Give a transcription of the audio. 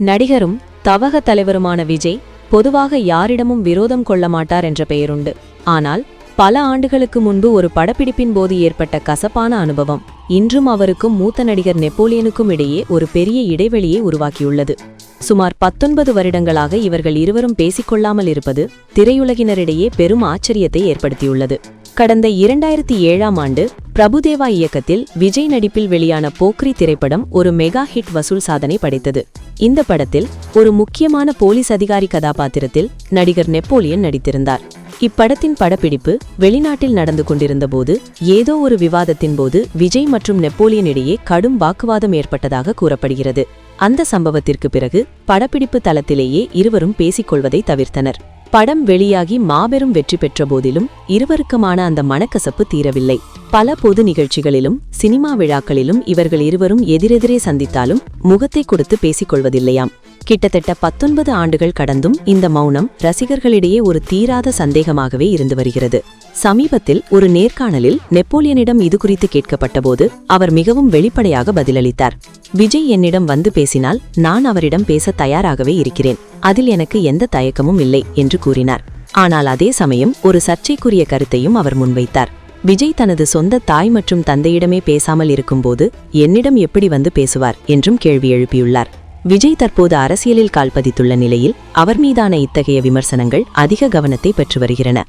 நடிகரும் தவக தலைவருமான விஜய் பொதுவாக யாரிடமும் விரோதம் கொள்ள மாட்டார் என்ற பெயருண்டு. ஆனால் பல ஆண்டுகளுக்கு முன்பு ஒரு படப்பிடிப்பின் போது ஏற்பட்ட கசப்பான அனுபவம் இன்றும் அவருக்கும் மூத்த நடிகர் நெப்போலியனுக்கும் இடையே ஒரு பெரிய இடைவெளியை உருவாக்கியுள்ளது. சுமார் 19 வருடங்களாக இவர்கள் இருவரும் பேசிக்கொள்ளாமல் இருப்பது திரையுலகினரிடையே பெரும் ஆச்சரியத்தை ஏற்படுத்தியுள்ளது. கடந்த 2007ஆம் ஆண்டு பிரபுதேவா இயக்கத்தில் விஜய் நடிப்பில் வெளியான போக்ரி திரைப்படம் ஒரு மெகா ஹிட் வசூல் சாதனை படைத்தது. இந்த படத்தில் ஒரு முக்கியமான போலீஸ் அதிகாரி கதாபாத்திரத்தில் நடிகர் நெப்போலியன் நடித்திருந்தார். இப்படத்தின் படப்பிடிப்பு வெளிநாட்டில் நடந்து கொண்டிருந்த போது ஏதோ ஒரு விவாதத்தின் போது விஜய் மற்றும் நெப்போலியன் இடையே கடும் வாக்குவாதம் ஏற்பட்டதாக கூறப்படுகிறது. அந்த சம்பவத்திற்கு பிறகு படப்பிடிப்பு தளத்திலேயே இருவரும் பேசிக்கொள்வதை தவிர்த்தனர். படம் வெளியாகி மாபெரும் வெற்றி பெற்ற போதிலும் இருவருக்குமான அந்த மனக்கசப்பு தீரவில்லை. பல பொது நிகழ்ச்சிகளிலும் சினிமா விழாக்களிலும் இவர்கள் இருவரும் எதிரெதிரே சந்தித்தாலும் முகத்தை கொடுத்து பேசிக்கொள்வதில்லையாம். கிட்டத்தட்ட 19 ஆண்டுகள் கடந்தும் இந்த மௌனம் ரசிகர்களிடையே ஒரு தீராத சந்தேகமாகவே இருந்து வருகிறது. சமீபத்தில் ஒரு நேர்காணலில் நெப்போலியனிடம் இது குறித்து கேட்கப்பட்டபோது அவர் மிகவும் வெளிப்படையாக பதிலளித்தார். விஜய் என்னிடம் வந்து பேசினால் நான் அவரிடம் பேச தயாராகவே இருக்கிறேன், அதில் எனக்கு எந்த தயக்கமும் இல்லை என்று கூறினார். ஆனால் அதே சமயம் ஒரு சர்ச்சைக்குரிய கருத்தையும் அவர் முன்வைத்தார். விஜய் தனது சொந்த தாய் மற்றும் தந்தையிடமே பேசாமல் இருக்கும்போது என்னிடம் எப்படி வந்து பேசுவார் என்றும் கேள்வி எழுப்பியுள்ளார். விஜய் தற்போது அரசியலில் கால்பதித்துள்ள நிலையில் அவர் மீதான இத்தகைய விமர்சனங்கள் அதிக கவனத்தை பெற்று வருகின்றன.